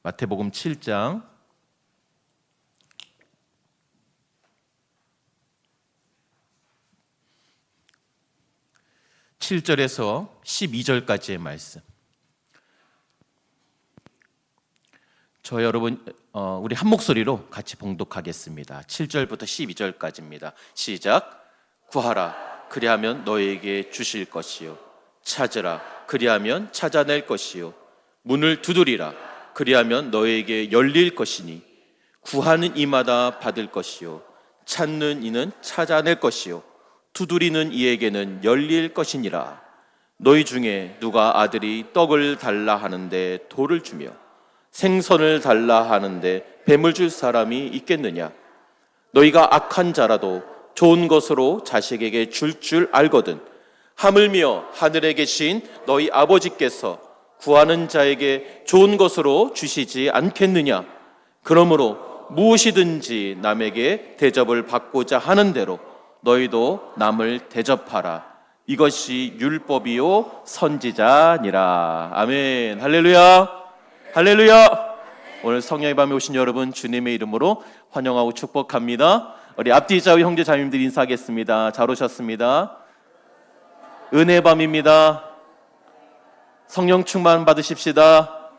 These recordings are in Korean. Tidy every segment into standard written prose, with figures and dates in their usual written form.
마태복음 7장 7절에서 12절까지의 말씀. 저 여러분 우리 한 목소리로 같이 봉독하겠습니다. 7절부터 12절까지입니다. 시작. 구하라 그리하면 너희에게 주실 것이요, 찾으라 그리하면 찾아낼 것이요, 문을 두드리라 그리하면 너희에게 열릴 것이니 구하는 이마다 받을 것이요, 찾는 이는 찾아낼 것이요, 두드리는 이에게는 열릴 것이니라. 너희 중에 누가 아들이 떡을 달라 하는데 돌을 주며 생선을 달라 하는데 뱀을 줄 사람이 있겠느냐? 너희가 악한 자라도 좋은 것으로 자식에게 줄 알거든 하물며 하늘에 계신 너희 아버지께서 구하는 자에게 좋은 것으로 주시지 않겠느냐? 그러므로 무엇이든지 남에게 대접을 받고자 하는 대로 너희도 남을 대접하라. 이것이 율법이요 선지자니라. 아멘. 할렐루야. 할렐루야. 오늘 성령의 밤에 오신 여러분 주님의 이름으로 환영하고 축복합니다. 우리 앞뒤 좌우 형제 자매님들 인사하겠습니다. 잘 오셨습니다. 은혜의 밤입니다. 성령 충만 받으십시다.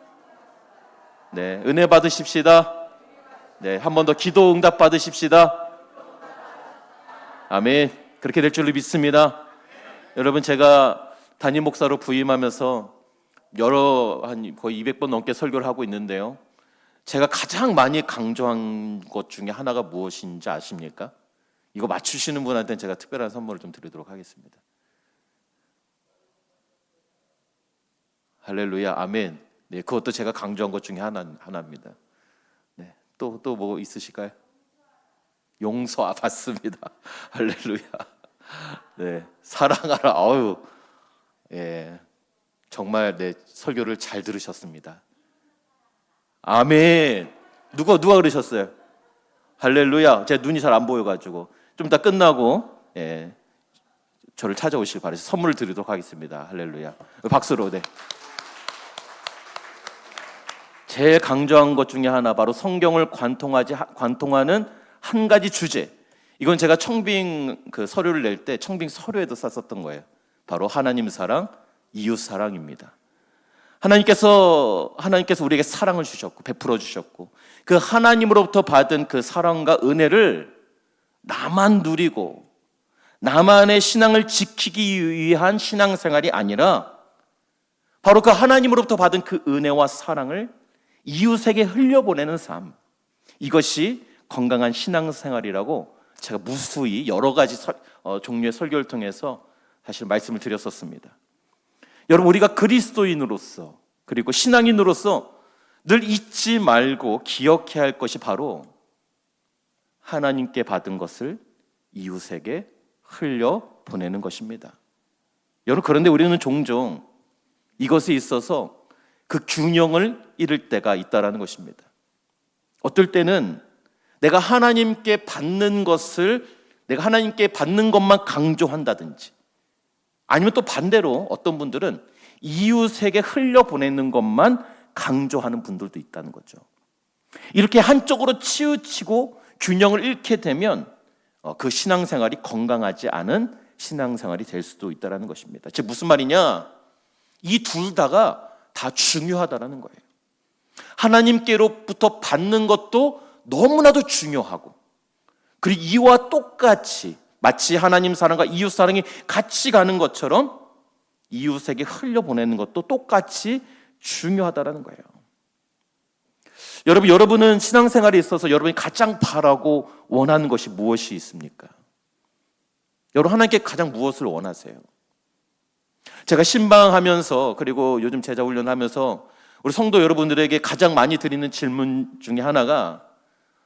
네, 은혜 받으십시다. 네, 한 번 더 기도 응답 받으십시다. 아멘. 그렇게 될 줄로 믿습니다. 여러분, 제가 담임 목사로 부임하면서 한 거의 200번 넘게 설교를 하고 있는데요, 제가 가장 많이 강조한 것 중에 하나가 무엇인지 아십니까? 이거 맞추시는 분한테는 제가 특별한 선물을 좀 드리도록 하겠습니다. 할렐루야. 아멘. 네, 그것도 제가 강조한 것 중에 하나입니다. 네, 또 뭐 있으실까요? 용서 받습니다. 할렐루야. 네, 사랑하라. 아유, 예, 정말 내 설교를 잘 들으셨습니다. 아멘. 누가 그러셨어요? 할렐루야. 제 눈이 잘 안 보여가지고 좀 이따 끝나고 저를 찾아오시길 바라서 선물을 드리도록 하겠습니다. 할렐루야. 박수로. 네. 제일 강조한 것 중에 하나, 바로 성경을 관통하는 한 가지 주제. 이건 제가 청빙 서류를 낼 때 청빙 서류에도 썼었던 거예요. 바로 하나님 사랑, 이웃 사랑입니다. 하나님께서 우리에게 사랑을 주셨고 베풀어 주셨고, 그 하나님으로부터 받은 그 사랑과 은혜를 나만 누리고 나만의 신앙을 지키기 위한 신앙생활이 아니라 바로 그 하나님으로부터 받은 그 은혜와 사랑을 이웃에게 흘려보내는 삶, 이것이 건강한 신앙생활이라고 제가 무수히 여러 가지 종류의 설교를 통해서 사실 말씀을 드렸었습니다. 여러분, 우리가 그리스도인으로서 그리고 신앙인으로서 늘 잊지 말고 기억해야 할 것이 바로 하나님께 받은 것을 이웃에게 흘려보내는 것입니다. 여러분, 그런데 우리는 종종 이것에 있어서 그 균형을 잃을 때가 있다는 것입니다. 어떨 때는 내가 하나님께 받는 것만 강조한다든지, 아니면 또 반대로 어떤 분들은 이웃에게 흘려보내는 것만 강조하는 분들도 있다는 거죠. 이렇게 한쪽으로 치우치고 균형을 잃게 되면 그 신앙생활이 건강하지 않은 신앙생활이 될 수도 있다는 것입니다. 즉 무슨 말이냐? 이 둘 다가 다 중요하다는 거예요. 하나님께로부터 받는 것도 너무나도 중요하고, 그리고 이와 똑같이 마치 하나님 사랑과 이웃 사랑이 같이 가는 것처럼 이웃에게 흘려보내는 것도 똑같이 중요하다는 거예요. 여러분은 신앙생활에 있어서 여러분이 가장 바라고 원하는 것이 무엇이 있습니까? 여러분, 하나님께 가장 무엇을 원하세요? 제가 신방하면서 그리고 요즘 제자 훈련하면서 우리 성도 여러분들에게 가장 많이 드리는 질문 중에 하나가,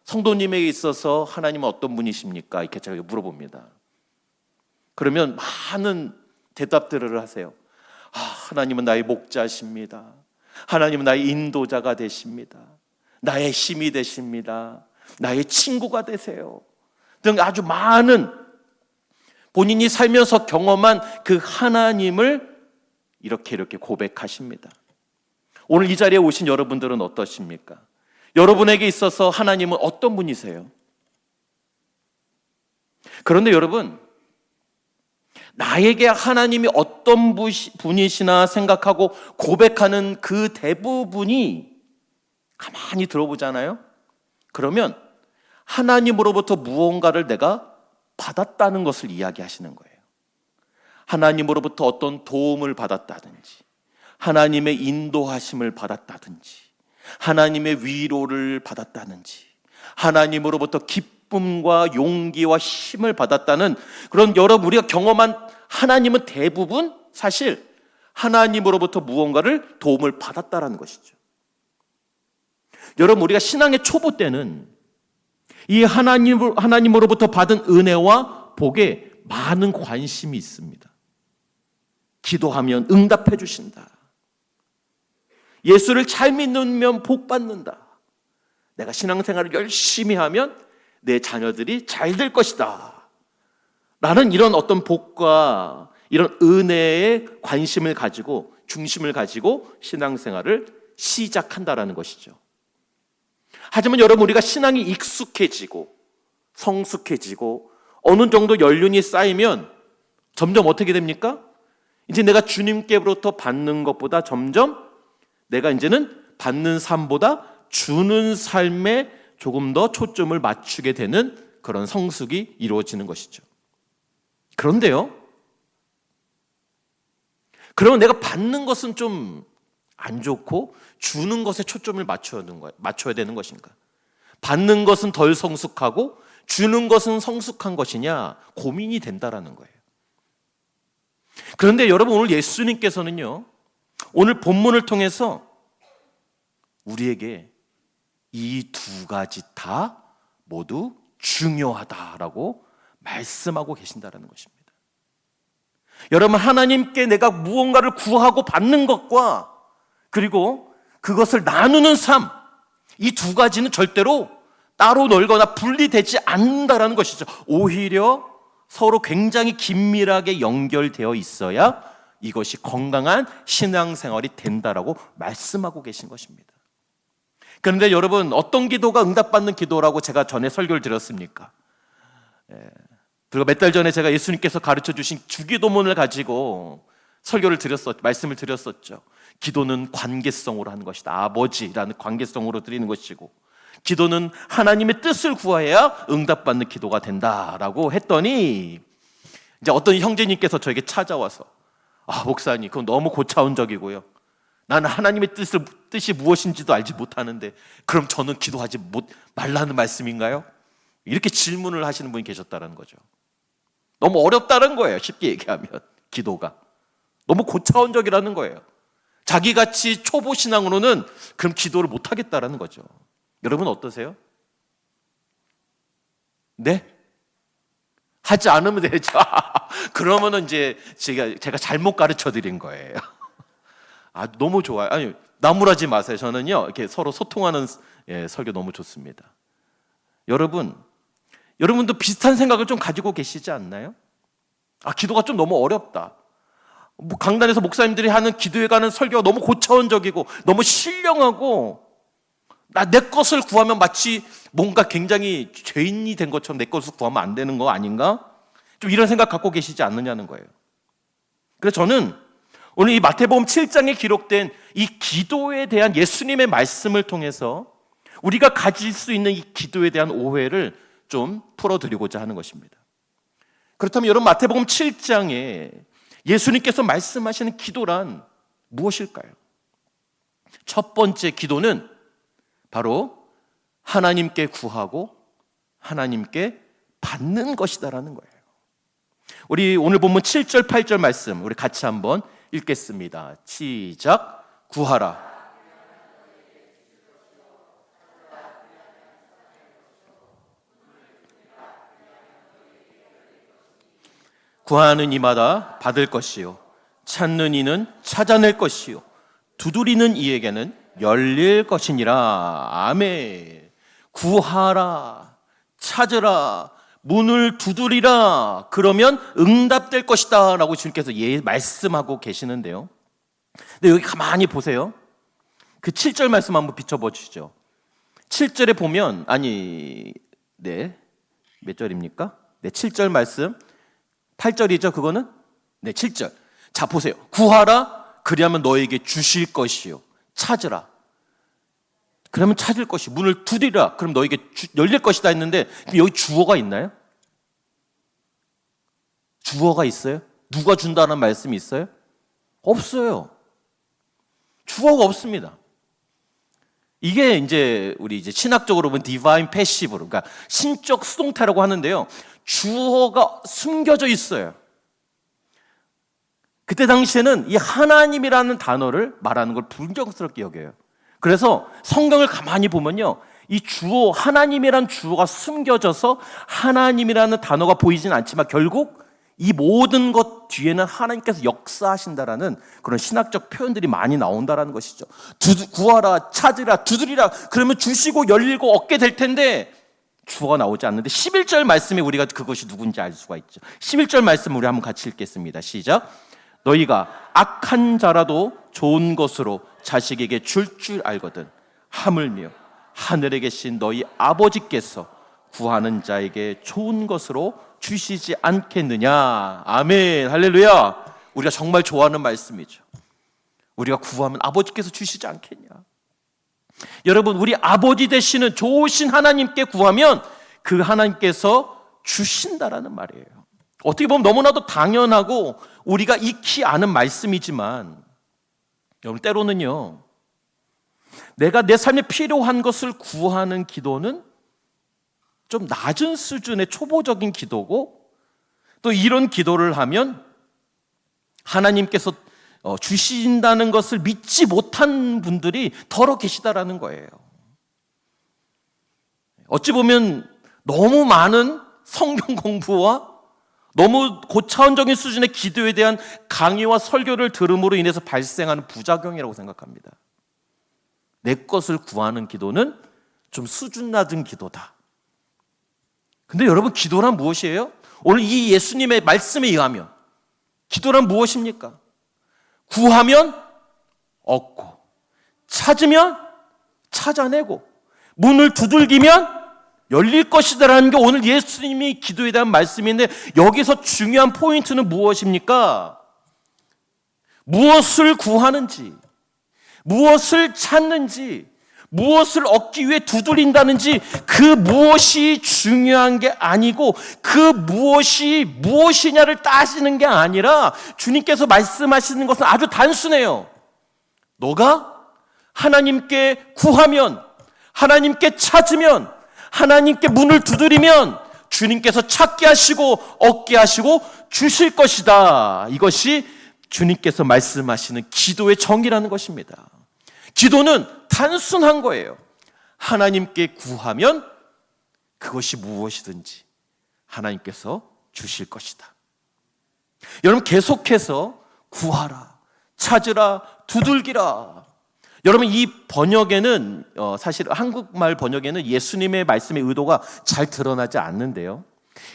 성도님에게 있어서 하나님은 어떤 분이십니까? 이렇게 제가 물어봅니다. 그러면 많은 대답들을 하세요. 하나님은 나의 목자십니다. 하나님은 나의 인도자가 되십니다. 나의 힘이 되십니다. 나의 친구가 되세요. 등 아주 많은 본인이 살면서 경험한 그 하나님을 이렇게 고백하십니다. 오늘 이 자리에 오신 여러분들은 어떠십니까? 여러분에게 있어서 하나님은 어떤 분이세요? 그런데 여러분, 나에게 하나님이 어떤 분이시나 생각하고 고백하는 그 대부분이 가만히 들어보잖아요. 그러면 하나님으로부터 무언가를 내가 받았다는 것을 이야기하시는 거예요. 하나님으로부터 어떤 도움을 받았다든지, 하나님의 인도하심을 받았다든지, 하나님의 위로를 받았다든지, 하나님으로부터 기쁨과 용기와 힘을 받았다는 그런 여러분 우리가 경험한 하나님은 대부분 사실 하나님으로부터 무언가를 도움을 받았다라는 것이죠. 여러분, 우리가 신앙의 초보 때는 이 하나님으로부터 받은 은혜와 복에 많은 관심이 있습니다. 기도하면 응답해 주신다. 예수를 잘 믿으면 복 받는다. 내가 신앙생활을 열심히 하면 내 자녀들이 잘 될 것이다. 라는 이런 어떤 복과 이런 은혜에 관심을 가지고 중심을 가지고 신앙생활을 시작한다라는 것이죠. 하지만 여러분, 우리가 신앙이 익숙해지고 성숙해지고 어느 정도 연륜이 쌓이면 점점 어떻게 됩니까? 이제 내가 주님께로부터 받는 것보다 점점 내가 이제는 받는 삶보다 주는 삶에 조금 더 초점을 맞추게 되는 그런 성숙이 이루어지는 것이죠. 그런데요, 그러면 내가 받는 것은 좀 안 좋고 주는 것에 초점을 맞춰야 되는 것인가? 받는 것은 덜 성숙하고 주는 것은 성숙한 것이냐 고민이 된다라는 거예요. 그런데 여러분, 오늘 예수님께서는요, 오늘 본문을 통해서 우리에게 이 두 가지 다 모두 중요하다라고 말씀하고 계신다라는 것입니다. 여러분, 하나님께 내가 무언가를 구하고 받는 것과 그리고 그것을 나누는 삶, 이 두 가지는 절대로 따로 놀거나 분리되지 않는다라는 것이죠. 오히려 서로 굉장히 긴밀하게 연결되어 있어야 이것이 건강한 신앙생활이 된다라고 말씀하고 계신 것입니다. 그런데 여러분, 어떤 기도가 응답받는 기도라고 제가 전에 설교를 드렸습니까? 그리고 몇 달 전에 제가 예수님께서 가르쳐 주신 주기도문을 가지고 말씀을 드렸었죠. 기도는 관계성으로 하는 것이다. 아버지라는 관계성으로 드리는 것이고, 기도는 하나님의 뜻을 구해야 응답받는 기도가 된다라고 했더니, 이제 어떤 형제님께서 저에게 찾아와서, 목사님, 그건 너무 고차원적이고요. 나는 하나님의 뜻이 무엇인지도 알지 못하는데, 그럼 저는 기도하지 말라는 말씀인가요? 이렇게 질문을 하시는 분이 계셨다는 거죠. 너무 어렵다는 거예요. 쉽게 얘기하면 기도가 너무 고차원적이라는 거예요. 자기같이 초보 신앙으로는 그럼 기도를 못 하겠다라는 거죠. 여러분 어떠세요? 네? 하지 않으면 되죠. 그러면은 이제 제가 잘못 가르쳐 드린 거예요. 너무 좋아요. 아니, 나무라지 마세요. 저는요, 이렇게 서로 소통하는 설교 너무 좋습니다. 여러분도 비슷한 생각을 좀 가지고 계시지 않나요? 기도가 좀 너무 어렵다. 강단에서 목사님들이 하는 기도에 관한 설교가 너무 고차원적이고 너무 신령하고, 내 것을 구하면 마치 뭔가 굉장히 죄인이 된 것처럼 내 것을 구하면 안 되는 거 아닌가? 좀 이런 생각 갖고 계시지 않느냐는 거예요. 그래서 저는 오늘 이 마태복음 7장에 기록된 이 기도에 대한 예수님의 말씀을 통해서 우리가 가질 수 있는 이 기도에 대한 오해를 좀 풀어드리고자 하는 것입니다. 그렇다면 여러분, 마태복음 7장에 예수님께서 말씀하시는 기도란 무엇일까요? 첫 번째 기도는 바로 하나님께 구하고 하나님께 받는 것이다라는 거예요. 우리 오늘 본문 7절 8절 말씀 우리 같이 한번 읽겠습니다. 시작. 구하라. 구하는 이마다 받을 것이요, 찾는 이는 찾아낼 것이요, 두드리는 이에게는 열릴 것이니라. 아멘. 구하라, 찾으라, 문을 두드리라. 그러면 응답될 것이다 라고 주님께서 말씀하고 계시는데요. 근데 여기 가만히 보세요. 그 7절 말씀 한번 비춰보시죠. 7절에 보면 몇 절입니까? 7절 말씀 8절이죠. 그거는 7절. 자 보세요. 구하라 그리하면 너에게 주실 것이요 찾으라 그러면 찾을 것이 문을 두드리라 그럼 너에게 열릴 것이다 했는데 여기 주어가 있나요? 주어가 있어요? 누가 준다는 말씀이 있어요? 없어요. 주어가 없습니다. 이게 우리 신학적으로 보면 디바인 패시브로, 그러니까 신적 수동태라고 하는데요. 주어가 숨겨져 있어요. 그때 당시에는 이 하나님이라는 단어를 말하는 걸 불경스럽게 여겨요. 그래서 성경을 가만히 보면요. 이 주어, 하나님이라는 주어가 숨겨져서 하나님이라는 단어가 보이진 않지만 결국 이 모든 것 뒤에는 하나님께서 역사하신다라는 그런 신학적 표현들이 많이 나온다라는 것이죠. 구하라, 찾으라, 두드리라 그러면 주시고 열리고 얻게 될 텐데 주어가 나오지 않는데 11절 말씀에 우리가 그것이 누군지 알 수가 있죠. 11절 말씀 우리 한번 같이 읽겠습니다. 시작. 너희가 악한 자라도 좋은 것으로 자식에게 줄 줄 알거든 하물며 하늘에 계신 너희 아버지께서 구하는 자에게 좋은 것으로 주시지 않겠느냐. 아멘. 할렐루야. 우리가 정말 좋아하는 말씀이죠. 우리가 구하면 아버지께서 주시지 않겠냐. 여러분, 우리 아버지 되시는 좋으신 하나님께 구하면 그 하나님께서 주신다라는 말이에요. 어떻게 보면 너무나도 당연하고 우리가 익히 아는 말씀이지만 여러분, 때로는요 내가 내 삶에 필요한 것을 구하는 기도는 좀 낮은 수준의 초보적인 기도고 또 이런 기도를 하면 하나님께서 주신다는 것을 믿지 못한 분들이 더러 계시다라는 거예요. 어찌 보면 너무 많은 성경 공부와 너무 고차원적인 수준의 기도에 대한 강의와 설교를 들음으로 인해서 발생하는 부작용이라고 생각합니다. 내 것을 구하는 기도는 좀 수준 낮은 기도다. 근데 여러분, 기도란 무엇이에요? 오늘 이 예수님의 말씀에 의하면 기도란 무엇입니까? 구하면 얻고, 찾으면 찾아내고, 문을 두들기면 열릴 것이다라는 게 오늘 예수님이 기도에 대한 말씀인데 여기서 중요한 포인트는 무엇입니까? 무엇을 구하는지, 무엇을 찾는지, 무엇을 얻기 위해 두드린다는지 그 무엇이 중요한 게 아니고 그 무엇이 무엇이냐를 따지는 게 아니라 주님께서 말씀하시는 것은 아주 단순해요. 너가 하나님께 구하면, 하나님께 찾으면, 하나님께 문을 두드리면 주님께서 찾게 하시고 얻게 하시고 주실 것이다. 이것이 주님께서 말씀하시는 기도의 정의라는 것입니다. 기도는 단순한 거예요. 하나님께 구하면 그것이 무엇이든지 하나님께서 주실 것이다. 여러분, 계속해서 구하라, 찾으라, 두들기라. 여러분, 이 번역에는 사실 한국말 번역에는 예수님의 말씀의 의도가 잘 드러나지 않는데요.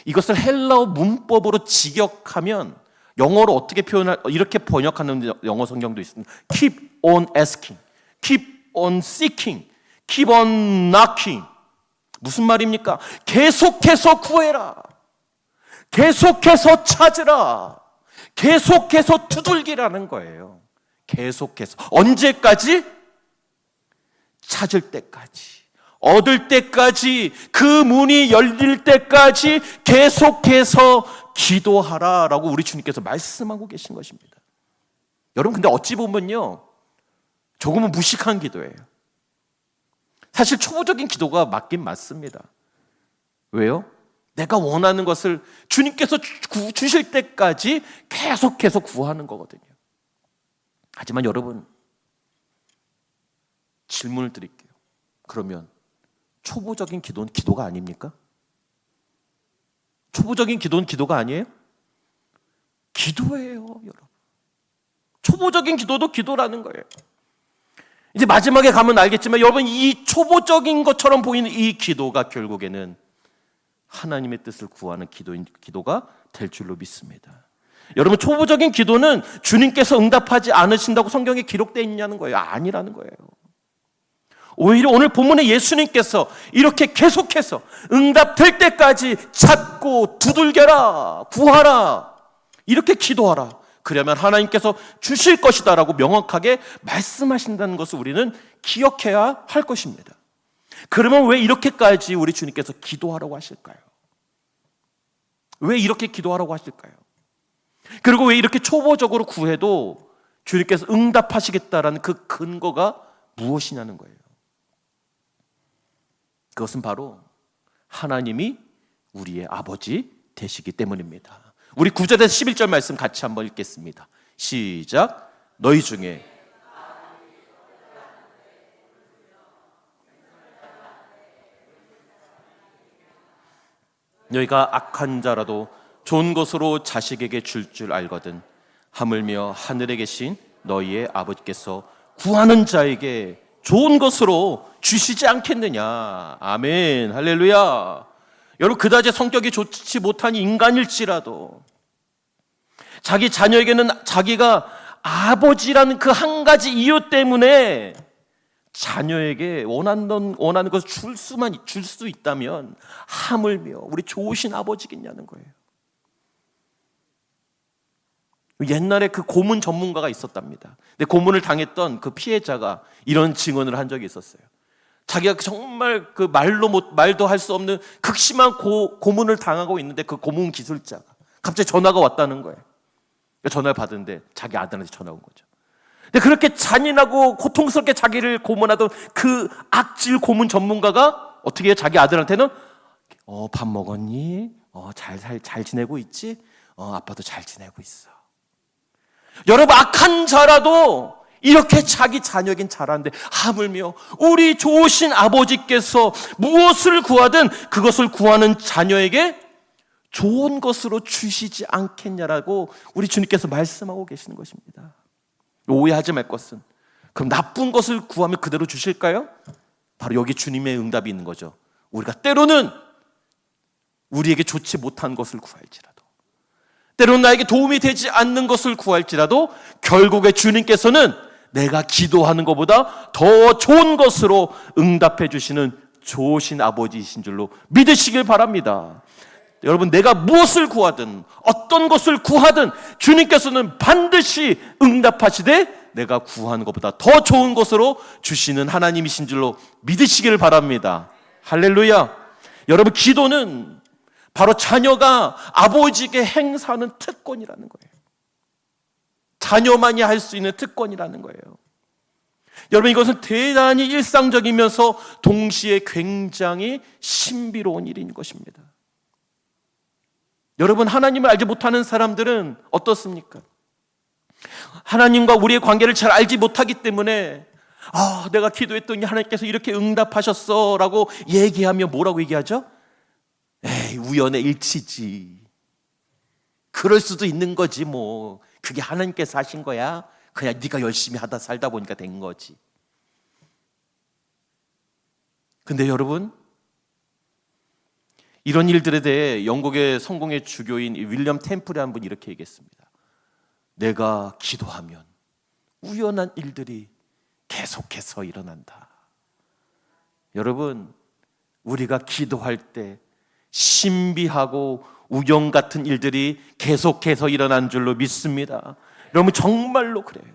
이것을 헬라어 문법으로 직역하면 영어로 어떻게 이렇게 번역하는 영어 성경도 있습니다. Keep on asking, keep on seeking, keep on knocking. 무슨 말입니까? 계속해서 구해라, 계속해서 찾으라, 계속해서 두들기라는 거예요. 계속해서. 언제까지? 찾을 때까지, 얻을 때까지, 그 문이 열릴 때까지 계속해서 기도하라라고 우리 주님께서 말씀하고 계신 것입니다. 여러분, 근데 어찌 보면요 조금은 무식한 기도예요. 사실 초보적인 기도가 맞긴 맞습니다. 왜요? 내가 원하는 것을 주님께서 주실 때까지 계속해서 구하는 거거든요. 하지만 여러분, 질문을 드릴게요. 그러면 초보적인 기도는 기도가 아닙니까? 초보적인 기도는 기도가 아니에요? 기도예요, 여러분. 초보적인 기도도 기도라는 거예요. 이제 마지막에 가면 알겠지만 여러분, 이 초보적인 것처럼 보이는 이 기도가 결국에는 하나님의 뜻을 구하는 기도가 될 줄로 믿습니다. 여러분, 초보적인 기도는 주님께서 응답하지 않으신다고 성경에 기록되어 있냐는 거예요. 아니라는 거예요. 오히려 오늘 본문에 예수님께서 이렇게 계속해서 응답될 때까지 찾고 두들겨라, 구하라, 이렇게 기도하라. 그러면 하나님께서 주실 것이다 라고 명확하게 말씀하신다는 것을 우리는 기억해야 할 것입니다. 그러면 왜 이렇게까지 우리 주님께서 기도하라고 하실까요? 왜 이렇게 기도하라고 하실까요? 그리고 왜 이렇게 초보적으로 구해도 주님께서 응답하시겠다라는 그 근거가 무엇이냐는 거예요. 그것은 바로 하나님이 우리의 아버지 되시기 때문입니다. 우리 9절에서 11절 말씀 같이 한번 읽겠습니다. 시작. 너희 중에 너희가 악한 자라도 좋은 것으로 자식에게 줄 알거든 하물며 하늘에 계신 너희의 아버지께서 구하는 자에게 좋은 것으로 주시지 않겠느냐. 아멘. 할렐루야. 여러분, 그다지 성격이 좋지 못한 인간일지라도 자기 자녀에게는 자기가 아버지라는 그 한 가지 이유 때문에 자녀에게 원하는 것을 줄 수 있다면 하물며 우리 좋으신 아버지겠냐는 거예요. 옛날에 그 고문 전문가가 있었답니다. 근데 고문을 당했던 그 피해자가 이런 증언을 한 적이 있었어요. 자기가 정말 그 말도 할 수 없는 극심한 고문을 당하고 있는데 그 고문 기술자가 갑자기 전화가 왔다는 거예요. 전화를 받은데 자기 아들한테 전화 온 거죠. 근데 그렇게 잔인하고 고통스럽게 자기를 고문하던 그 악질 고문 전문가가 어떻게 해요? 자기 아들한테는 밥 먹었니? 잘 지내고 있지? 아빠도 잘 지내고 있어. 여러분, 악한 자라도 이렇게 자기 자녀에겐 잘하는데 하물며 우리 좋으신 아버지께서 무엇을 구하든 그것을 구하는 자녀에게 좋은 것으로 주시지 않겠냐라고 우리 주님께서 말씀하고 계시는 것입니다. 오해하지 말 것은, 그럼 나쁜 것을 구하면 그대로 주실까요? 바로 여기 주님의 응답이 있는 거죠. 우리가 때로는 우리에게 좋지 못한 것을 구할지라도, 때로는 나에게 도움이 되지 않는 것을 구할지라도 결국에 주님께서는 내가 기도하는 것보다 더 좋은 것으로 응답해 주시는 좋으신 아버지이신 줄로 믿으시길 바랍니다. 여러분, 내가 무엇을 구하든 어떤 것을 구하든 주님께서는 반드시 응답하시되 내가 구하는 것보다 더 좋은 것으로 주시는 하나님이신 줄로 믿으시길 바랍니다. 할렐루야. 여러분, 기도는 바로 자녀가 아버지에게 행사하는 특권이라는 거예요. 자녀만이 할 수 있는 특권이라는 거예요. 여러분, 이것은 대단히 일상적이면서 동시에 굉장히 신비로운 일인 것입니다. 여러분, 하나님을 알지 못하는 사람들은 어떻습니까? 하나님과 우리의 관계를 잘 알지 못하기 때문에 내가 기도했더니 하나님께서 이렇게 응답하셨어 라고 얘기하며 뭐라고 얘기하죠? 에이, 우연의 일치지. 그럴 수도 있는 거지 뭐. 그게 하나님께서 하신 거야. 그냥 네가 열심히 하다 살다 보니까 된 거지. 근데 여러분, 이런 일들에 대해 영국의 성공의 주교인 윌리엄 템플의 한 분이 이렇게 얘기했습니다. 내가 기도하면 우연한 일들이 계속해서 일어난다. 여러분, 우리가 기도할 때 신비하고 우연 같은 일들이 계속해서 일어난 줄로 믿습니다. 여러분, 정말로 그래요.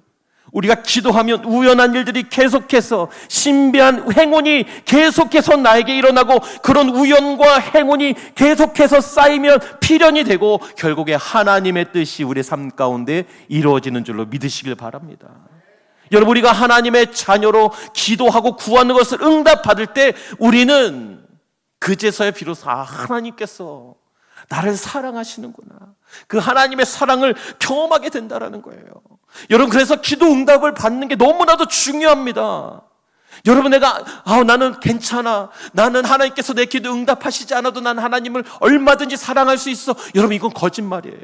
우리가 기도하면 우연한 일들이 계속해서, 신비한 행운이 계속해서 나에게 일어나고, 그런 우연과 행운이 계속해서 쌓이면 필연이 되고 결국에 하나님의 뜻이 우리의 삶 가운데 이루어지는 줄로 믿으시길 바랍니다. 여러분, 우리가 하나님의 자녀로 기도하고 구하는 것을 응답받을 때 우리는 그제서야 비로소 하나님께서 나를 사랑하시는구나, 그 하나님의 사랑을 경험하게 된다라는 거예요. 여러분, 그래서 기도 응답을 받는 게 너무나도 중요합니다. 여러분, 나는 괜찮아, 나는 하나님께서 내 기도 응답하시지 않아도 난 하나님을 얼마든지 사랑할 수 있어. 여러분, 이건 거짓말이에요.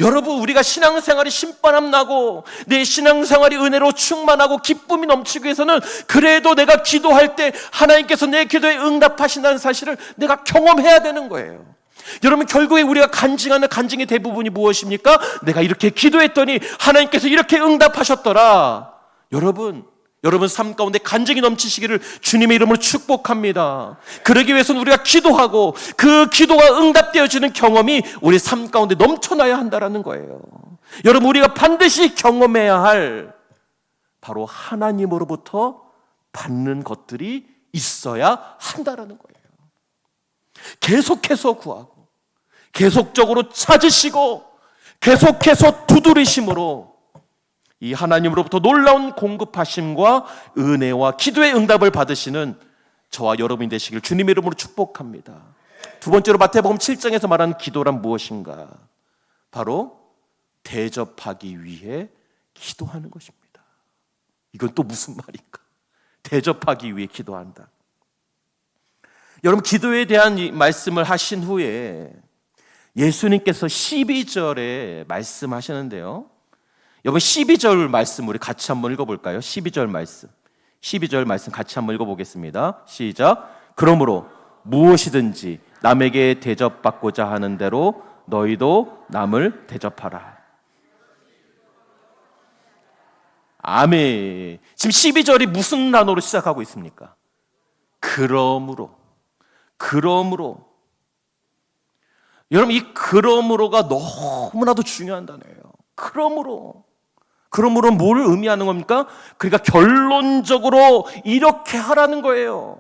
여러분, 우리가 신앙생활이 신바람 나고 내 신앙생활이 은혜로 충만하고 기쁨이 넘치기 위해서는 그래도 내가 기도할 때 하나님께서 내 기도에 응답하신다는 사실을 내가 경험해야 되는 거예요. 여러분, 결국에 우리가 간증하는 간증의 대부분이 무엇입니까? 내가 이렇게 기도했더니 하나님께서 이렇게 응답하셨더라. 여러분, 여러분 삶 가운데 간증이 넘치시기를 주님의 이름으로 축복합니다. 그러기 위해서는 우리가 기도하고 그 기도가 응답되어지는 경험이 우리 삶 가운데 넘쳐나야 한다는 거예요. 여러분, 우리가 반드시 경험해야 할 바로 하나님으로부터 받는 것들이 있어야 한다는 거예요. 계속해서 구하고 계속적으로 찾으시고 계속해서 두드리심으로 이 하나님으로부터 놀라운 공급하심과 은혜와 기도의 응답을 받으시는 저와 여러분이 되시길 주님의 이름으로 축복합니다. 두 번째로 마태복음 7장에서 말하는 기도란 무엇인가? 바로 대접하기 위해 기도하는 것입니다. 이건 또 무슨 말인가? 대접하기 위해 기도한다. 여러분, 기도에 대한 이 말씀을 하신 후에 예수님께서 12절에 말씀하시는데요. 여러분, 12절 말씀 우리 같이 한번 읽어볼까요? 12절 말씀 같이 한번 읽어보겠습니다. 시작. 그러므로 무엇이든지 남에게 대접받고자 하는 대로 너희도 남을 대접하라. 아멘. 지금 12절이 무슨 단어로 시작하고 있습니까? 그러므로. 여러분, 이 그러므로가 너무나도 중요한 단어예요. 그러므로 뭘 의미하는 겁니까? 그러니까 결론적으로 이렇게 하라는 거예요.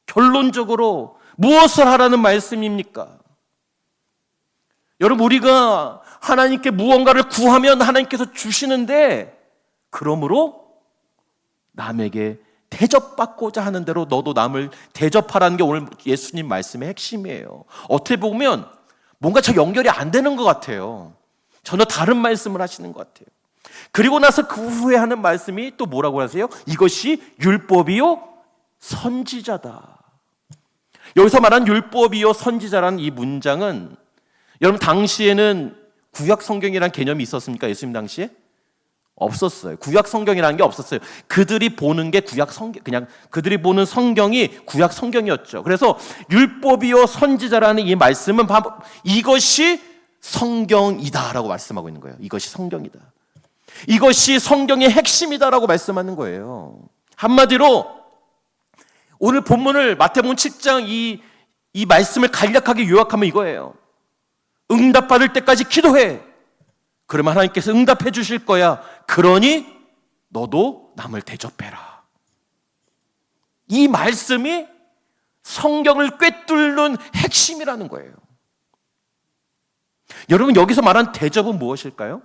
결론적으로 무엇을 하라는 말씀입니까? 여러분, 우리가 하나님께 무언가를 구하면 하나님께서 주시는데, 그러므로 남에게 대접받고자 하는 대로 너도 남을 대접하라는 게 오늘 예수님 말씀의 핵심이에요. 어떻게 보면 뭔가 저 연결이 안 되는 것 같아요. 전혀 다른 말씀을 하시는 것 같아요. 그리고 나서 그 후에 하는 말씀이 또 뭐라고 하세요? 이것이 율법이요 선지자다. 여기서 말한 율법이요 선지자라는 이 문장은, 여러분, 당시에는 구약 성경이라는 개념이 있었습니까? 예수님 당시에? 없었어요. 구약 성경이라는 게 없었어요. 그들이 보는 게 구약 성경, 그냥 그들이 보는 성경이 구약 성경이었죠. 그래서 율법이요 선지자라는 이 말씀은 이것이 성경이다라고 말씀하고 있는 거예요. 이것이 성경이다. 이것이 성경의 핵심이다라고 말씀하는 거예요. 한마디로 오늘 본문을 마태복음 7장 이 말씀을 간략하게 요약하면 이거예요. 응답받을 때까지 기도해. 그러면 하나님께서 응답해 주실 거야. 그러니 너도 남을 대접해라. 이 말씀이 성경을 꿰뚫는 핵심이라는 거예요. 여러분, 여기서 말한 대접은 무엇일까요?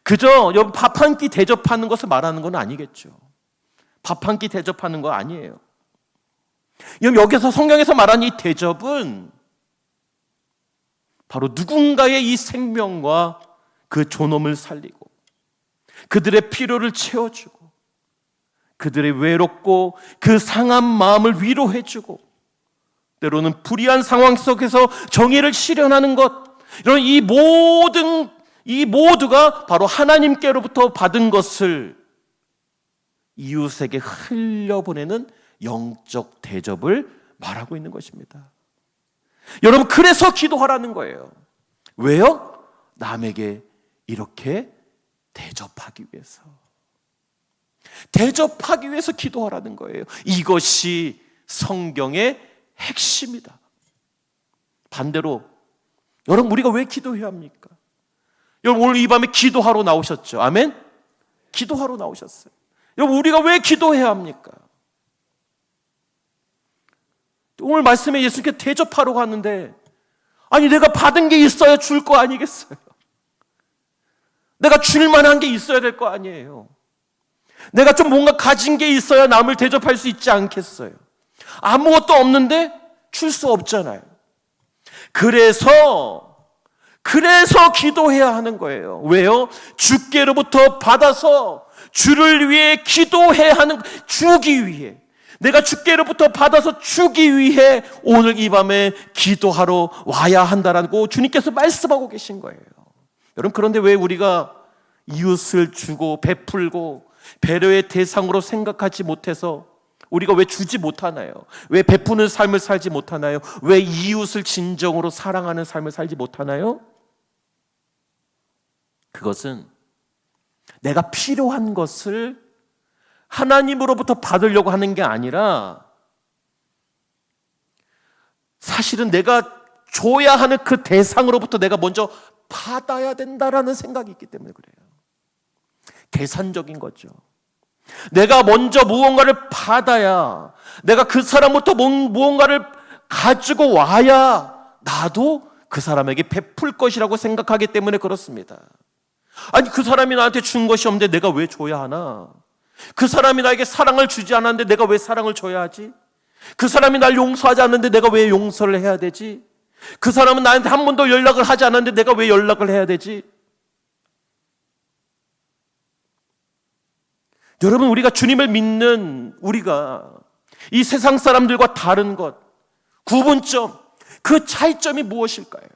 그저 여러분 밥 한 끼 대접하는 것을 말하는 건 아니겠죠. 밥 한 끼 대접하는 거 아니에요. 여기서 성경에서 말한 이 대접은 바로 누군가의 이 생명과 그 존엄을 살리고 그들의 필요를 채워주고 그들의 외롭고 그 상한 마음을 위로해주고 때로는 불의한 상황 속에서 정의를 실현하는 것, 이런 이 모두가 바로 하나님께로부터 받은 것을 이웃에게 흘려보내는 영적 대접을 말하고 있는 것입니다. 여러분, 그래서 기도하라는 거예요. 왜요? 남에게 이렇게 대접하기 위해서. 대접하기 위해서 기도하라는 거예요. 이것이 성경의 핵심이다. 반대로 여러분, 우리가 왜 기도해야 합니까? 여러분, 오늘 이 밤에 기도하러 나오셨죠? 아멘? 기도하러 나오셨어요. 여러분, 우리가 왜 기도해야 합니까? 오늘 말씀에 예수님께 대접하러 갔는데, 아니 내가 받은 게 있어야 줄 거 아니겠어요? 내가 줄 만한 게 있어야 될 거 아니에요? 내가 좀 뭔가 가진 게 있어야 남을 대접할 수 있지 않겠어요? 아무것도 없는데 줄 수 없잖아요. 그래서 기도해야 하는 거예요. 왜요? 주께로부터 받아서 주를 위해 기도해야 하는, 주기 위해, 내가 주께로부터 받아서 주기 위해 오늘 이 밤에 기도하러 와야 한다라고 주님께서 말씀하고 계신 거예요. 여러분, 그런데 왜 우리가 이웃을 주고 베풀고 배려의 대상으로 생각하지 못해서 우리가 왜 주지 못하나요? 왜 베푸는 삶을 살지 못하나요? 왜 이웃을 진정으로 사랑하는 삶을 살지 못하나요? 그것은 내가 필요한 것을 하나님으로부터 받으려고 하는 게 아니라 사실은 내가 줘야 하는 그 대상으로부터 내가 먼저 받아야 된다라는 생각이 있기 때문에 그래요. 계산적인 거죠. 내가 먼저 무언가를 받아야, 내가 그 사람부터 무언가를 가지고 와야 나도 그 사람에게 베풀 것이라고 생각하기 때문에 그렇습니다. 아니, 그 사람이 나한테 준 것이 없는데 내가 왜 줘야 하나? 그 사람이 나에게 사랑을 주지 않았는데 내가 왜 사랑을 줘야 하지? 그 사람이 날 용서하지 않는데 내가 왜 용서를 해야 되지? 그 사람은 나한테 한 번도 연락을 하지 않았는데 내가 왜 연락을 해야 되지? 여러분, 우리가 주님을 믿는 우리가 이 세상 사람들과 다른 것, 구분점, 그 차이점이 무엇일까요?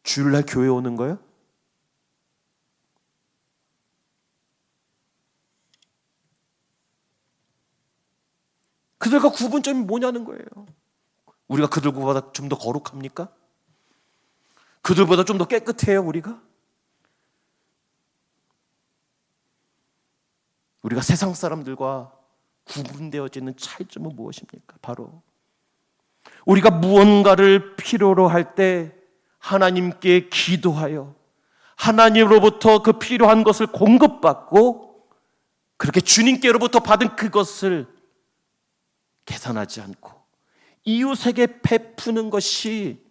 주일날 교회 오는 거요? 그들과 구분점이 뭐냐는 거예요. 우리가 그들보다 좀 더 거룩합니까? 그들보다 좀 더 깨끗해요, 우리가? 우리가 세상 사람들과 구분되어지는 차이점은 무엇입니까? 바로 우리가 무언가를 필요로 할 때 하나님께 기도하여 하나님으로부터 그 필요한 것을 공급받고 그렇게 주님께로부터 받은 그것을 계산하지 않고 이웃에게 베푸는 것이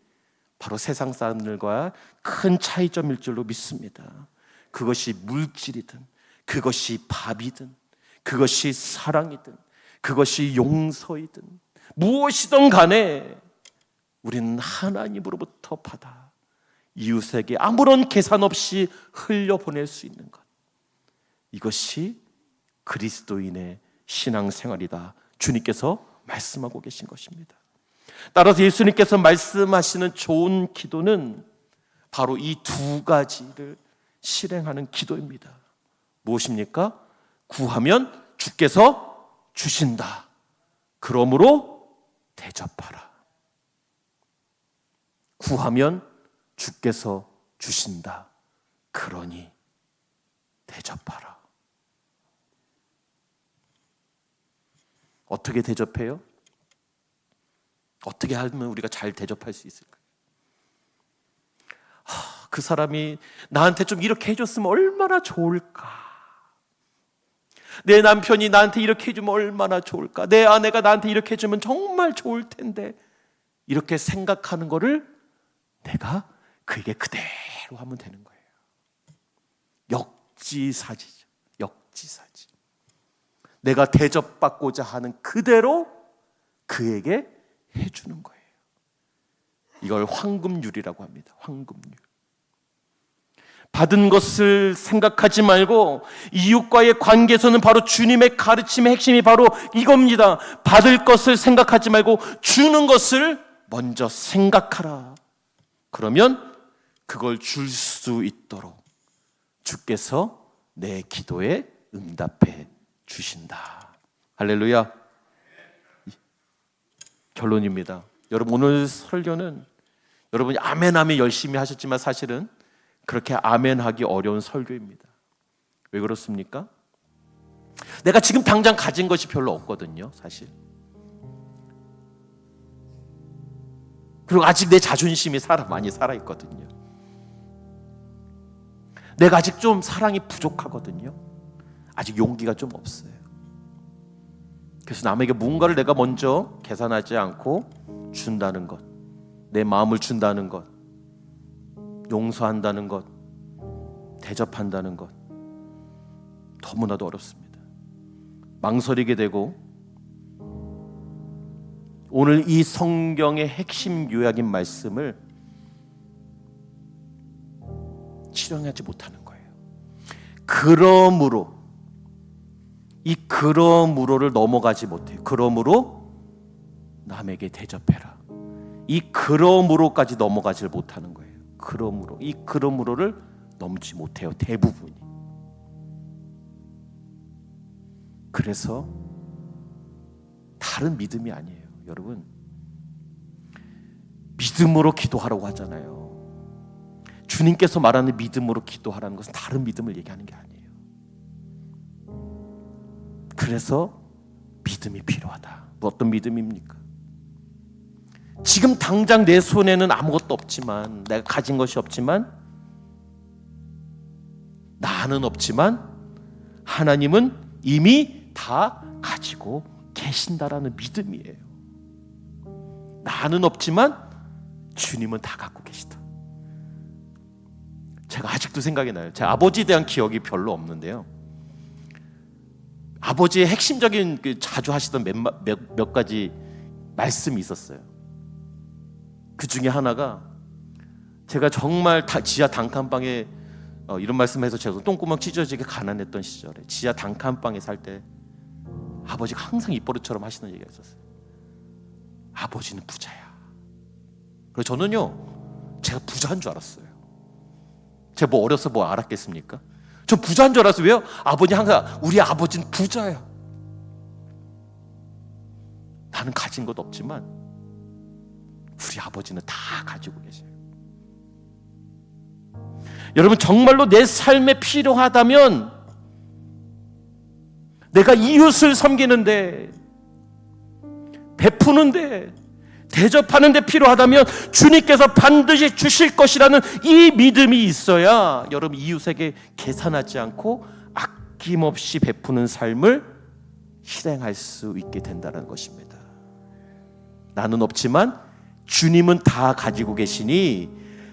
바로 세상 사람들과 큰 차이점일 줄로 믿습니다. 그것이 물질이든 그것이 밥이든 그것이 사랑이든 그것이 용서이든 무엇이든 간에 우리는 하나님으로부터 받아 이웃에게 아무런 계산 없이 흘려보낼 수 있는 것, 이것이 그리스도인의 신앙생활이다, 주님께서 말씀하고 계신 것입니다. 따라서 예수님께서 말씀하시는 좋은 기도는 바로 이 두 가지를 실행하는 기도입니다. 무엇입니까? 구하면 주께서 주신다. 그러므로 대접하라. 구하면 주께서 주신다. 그러니 대접하라. 어떻게 대접해요? 어떻게 하면 우리가 잘 대접할 수 있을까요? 그 사람이 나한테 좀 이렇게 해줬으면 얼마나 좋을까? 내 남편이 나한테 이렇게 해주면 얼마나 좋을까? 내 아내가 나한테 이렇게 해주면 정말 좋을 텐데, 이렇게 생각하는 거를 내가 그에게 그대로 하면 되는 거예요. 역지사지죠. 역지사지. 내가 대접받고자 하는 그대로 그에게 해주는 거예요. 이걸 황금률이라고 합니다. 황금률. 받은 것을 생각하지 말고 이웃과의 관계에서는 바로 주님의 가르침의 핵심이 바로 이겁니다. 받을 것을 생각하지 말고 주는 것을 먼저 생각하라. 그러면 그걸 줄 수 있도록 주께서 내 기도에 응답해 주신다. 할렐루야. 결론입니다. 여러분, 오늘 설교는 여러분이 아멘 열심히 하셨지만 사실은 그렇게 아멘하기 어려운 설교입니다. 왜 그렇습니까? 내가 지금 당장 가진 것이 별로 없거든요, 사실. 그리고 아직 내 자존심이 많이 살아있거든요. 내가 아직 좀 사랑이 부족하거든요. 아직 용기가 좀 없어요. 그래서 남에게 뭔가를 내가 먼저 계산하지 않고 준다는 것, 내 마음을 준다는 것, 용서한다는 것, 대접한다는 것, 너무나도 어렵습니다. 망설이게 되고 오늘 이 성경의 핵심 요약인 말씀을 실행하지 못하는 거예요. 그러므로를 넘어가지 못해요. 그러므로 남에게 대접해라. 이 그러므로까지 넘어가질 못하는 거예요. 이 그러므로를 넘지 못해요, 대부분이. 그래서 다른 믿음이 아니에요. 여러분, 믿음으로 기도하라고 하잖아요. 주님께서 말하는 믿음으로 기도하라는 것은 다른 믿음을 얘기하는 게 아니에요. 그래서 믿음이 필요하다. 어떤 믿음입니까? 지금 당장 내 손에는 아무것도 없지만, 내가 가진 것이 없지만, 나는 없지만 하나님은 이미 다 가지고 계신다라는 믿음이에요. 나는 없지만 주님은 다 갖고 계시다. 제가 아직도 생각이 나요. 제 아버지에 대한 기억이 별로 없는데요, 아버지의 핵심적인 자주 하시던 몇 가지 말씀이 있었어요. 그 중에 하나가, 제가 정말 지하 단칸방에 이런 말씀해서 제가 똥구멍 찢어지게 가난했던 시절에 지하 단칸방에 살 때 아버지가 항상 입버릇처럼 하시는 얘기가 있었어요. 아버지는 부자야. 그래서 저는요, 제가 부자인 줄 알았어요. 제가 뭐 어려서 뭐 알았겠습니까? 전 부자인 줄 알았어요. 왜요? 아버지 항상, 우리 아버지는 부자야. 나는 가진 것 없지만 우리 아버지는 다 가지고 계세요. 여러분, 정말로 내 삶에 필요하다면, 내가 이웃을 섬기는데, 베푸는데, 대접하는데 필요하다면 주님께서 반드시 주실 것이라는 이 믿음이 있어야 여러분 이웃에게 계산하지 않고 아낌없이 베푸는 삶을 실행할 수 있게 된다는 것입니다. 나는 없지만 주님은 다 가지고 계시니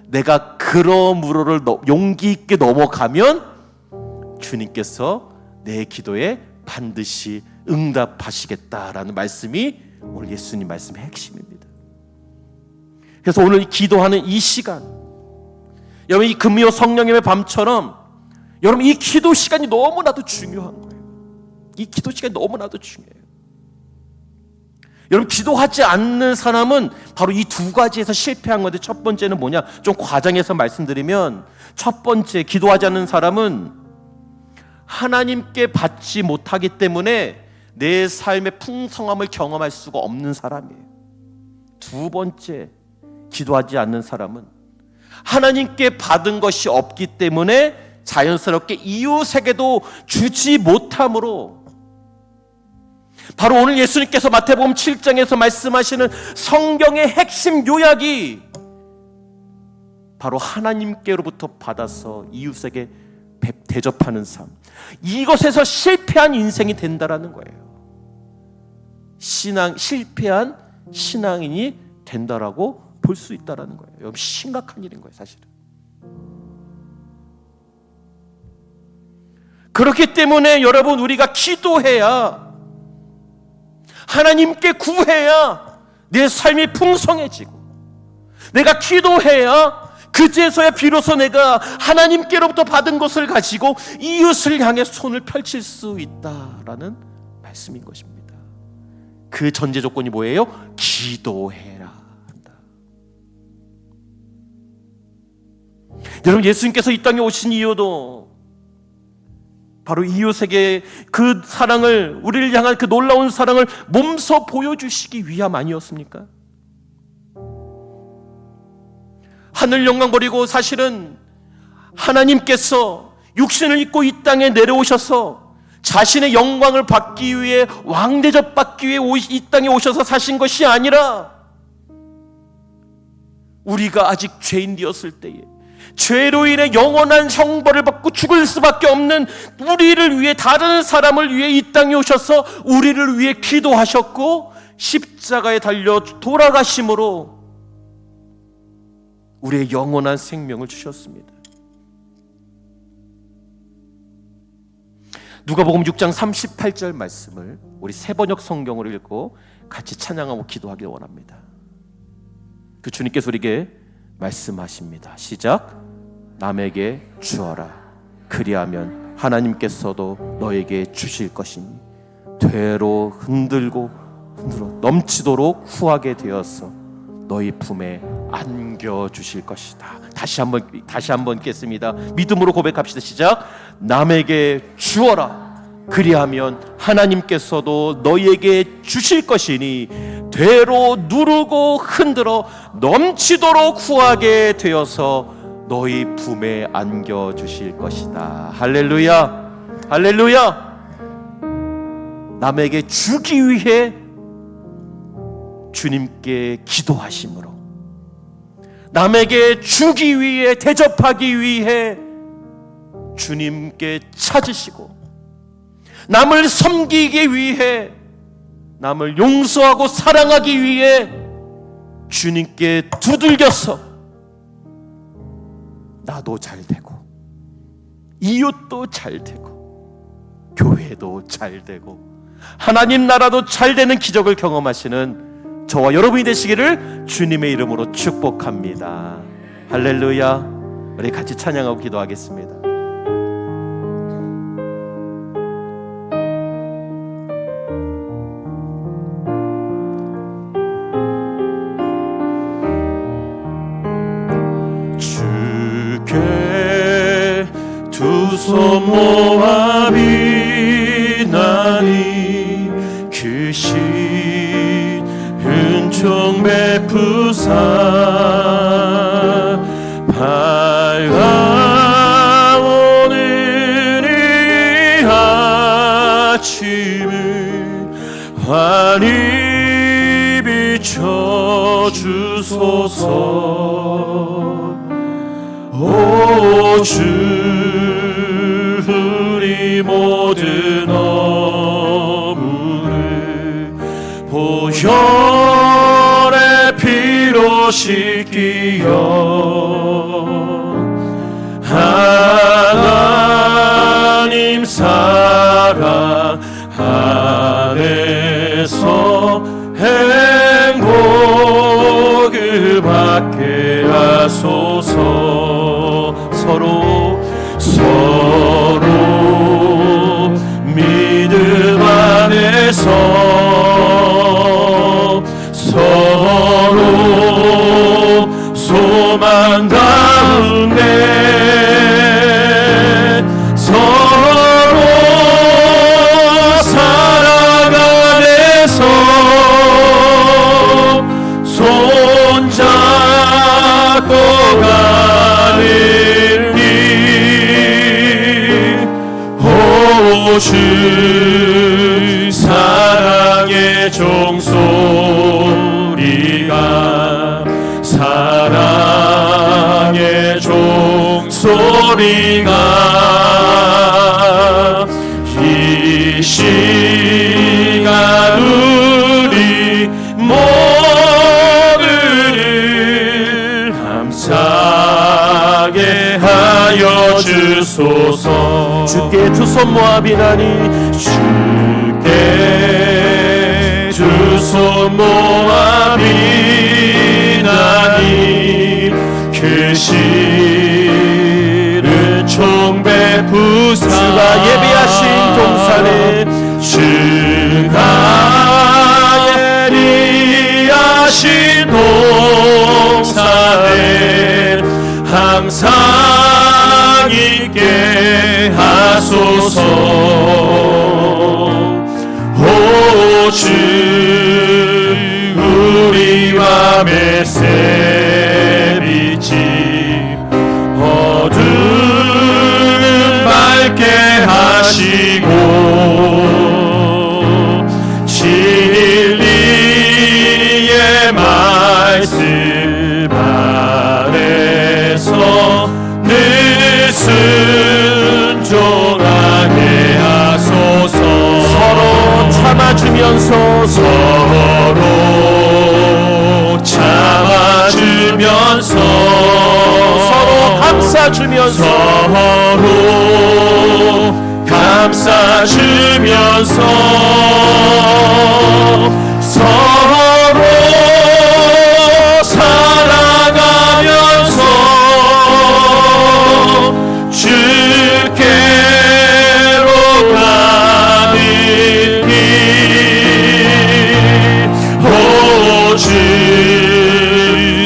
내가 그러므로를 용기 있게 넘어가면 주님께서 내 기도에 반드시 응답하시겠다라는 말씀이 오늘 예수님 말씀의 핵심입니다. 그래서 오늘 기도하는 이 시간, 여러분 이 금요 성령님의 밤처럼 여러분 이 기도 시간이 너무나도 중요한 거예요. 이 기도 시간이 너무나도 중요해요. 여러분 기도하지 않는 사람은 바로 이 두 가지에서 실패한 건데, 첫 번째는 뭐냐? 좀 과장해서 말씀드리면, 첫 번째, 기도하지 않는 사람은 하나님께 받지 못하기 때문에 내 삶의 풍성함을 경험할 수가 없는 사람이에요. 두 번째, 기도하지 않는 사람은 하나님께 받은 것이 없기 때문에 자연스럽게 이웃에게도 주지 못함으로, 바로 오늘 예수님께서 마태복음 7장에서 말씀하시는 성경의 핵심 요약이 바로 하나님께로부터 받아서 이웃에게 대접하는 삶, 이것에서 실패한 인생이 된다라는 거예요. 실패한 신앙인이 된다라고 볼 수 있다라는 거예요. 여러분 심각한 일인 거예요, 사실은. 그렇기 때문에 여러분, 우리가 기도해야, 하나님께 구해야 내 삶이 풍성해지고, 내가 기도해야 그제서야 비로소 내가 하나님께로부터 받은 것을 가지고 이웃을 향해 손을 펼칠 수 있다라는 말씀인 것입니다. 그 전제 조건이 뭐예요? 기도해라 한다. 여러분, 예수님께서 이 땅에 오신 이유도 바로 이웃에게 그 사랑을, 우리를 향한 그 놀라운 사랑을 몸소 보여주시기 위함 아니었습니까? 하늘 영광 버리고 사실은 하나님께서 육신을 입고 이 땅에 내려오셔서 자신의 영광을 받기 위해, 왕대접 받기 위해 이 땅에 오셔서 사신 것이 아니라, 우리가 아직 죄인 되었을 때에 죄로 인해 영원한 형벌을 받고 죽을 수밖에 없는 우리를 위해, 다른 사람을 위해 이 땅에 오셔서 우리를 위해 기도하셨고 십자가에 달려 돌아가심으로 우리의 영원한 생명을 주셨습니다. 누가복음 6장 38절 말씀을 우리 세번역 성경으로 읽고 같이 찬양하고 기도하길 원합니다. 그 주님께서 우리에게 말씀하십니다. 시작. 남에게 주어라. 그리하면 하나님께서도 너에게 주실 것이니 되로 흔들어 넘치도록 후하게 되어서 너희 품에 안겨주실 것이다. 다시 한번 읽겠습니다. 믿음으로 고백합시다. 시작. 남에게 주어라. 그리하면 하나님께서도 너희에게 주실 것이니 되로 누르고 흔들어 넘치도록 후하게 되어서 너희 품에 안겨주실 것이다. 할렐루야, 할렐루야. 남에게 주기 위해 주님께 기도하심으로, 남에게 주기 위해, 대접하기 위해 주님께 찾으시고, 남을 섬기기 위해, 남을 용서하고 사랑하기 위해 주님께 두들겨서 나도 잘 되고, 이웃도 잘 되고, 교회도 잘 되고, 하나님 나라도 잘 되는 기적을 경험하시는 저와 여러분이 되시기를 주님의 이름으로 축복합니다. 할렐루야. 우리 같이 찬양하고 기도하겠습니다. 주께 두 손 모아 비나니 그 신 은총 베푸사 밝아오는 이 아침을 환히 비춰주소서. 오 주, 우리 모든 어물을 보혈의 피로 씻기어 하나님 사랑 안에서 행복을 받게 하소서. 서로 믿음 안에서 서로 소망 가운데 서로 사랑 안에서 손잡고 가는 주 사랑의 종소리가 사랑의 종소리가 이 시간 우리 모두를 감사하게 하여 주소서. 주께 두 손 모아 비나니 주께 두 손 모아 비나니 그 실은 총 베푸사 주가 예비하신 동산에 주가 예비하신 동산에 항상 있게 하소서. 오 주, 우리와 메세비지 어두운 밝게 하시고 진리의 말씀 안에서 늘 순종하게 하소서. 서로 참아주면서 서로 참아주면서 서로 감싸주면서 서로 감싸주면서 서로 사랑하면서 주께로 가는 길 오 주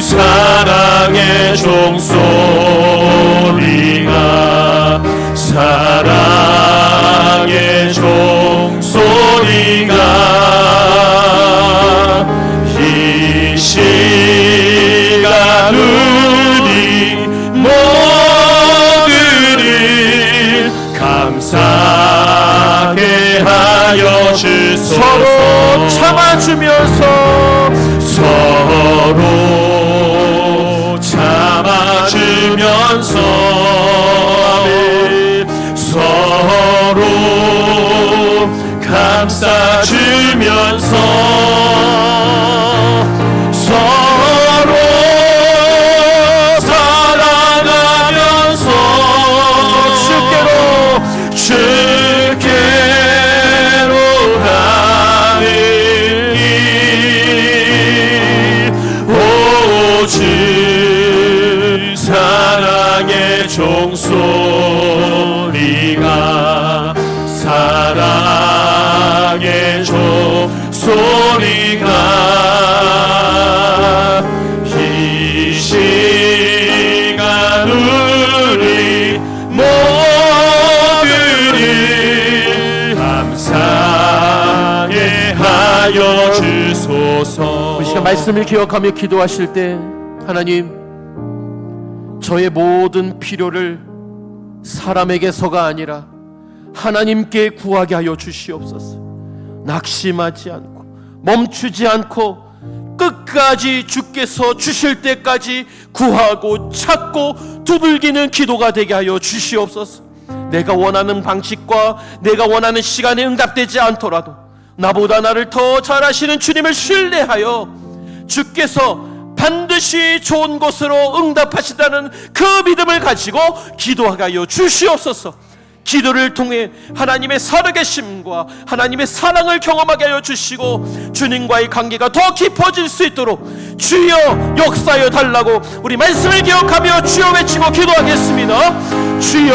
사랑의 종소리가 사랑의 종소리가 주소서. 서로 참아주면서 서로 참아주면서 서로 감싸주면서 서로 사랑하면서 주께로 가는 길 오직 사랑의 종소리가 사랑의 종소리가 이 시간 우리 모두를 감사하게 하여 주소서. 이 시간 말씀을 기억하며 기도하실 때 하나님, 저의 모든 필요를 사람에게서가 아니라 하나님께 구하게 하여 주시옵소서. 낙심하지 않고 멈추지 않고 끝까지 주께서 주실 때까지 구하고 찾고 두들기는 기도가 되게 하여 주시옵소서. 내가 원하는 방식과 내가 원하는 시간에 응답되지 않더라도 나보다 나를 더 잘 아시는 주님을 신뢰하여 주께서 반드시 좋은 것으로 응답하시다는 그 믿음을 가지고 기도하게 하여 주시옵소서. 기도를 통해 하나님의 살아계심과 하나님의 사랑을 경험하게 하여 주시고 주님과의 관계가 더 깊어질 수 있도록 주여 역사하여 달라고 우리 말씀을 기억하며 주여 외치고 기도하겠습니다. 주여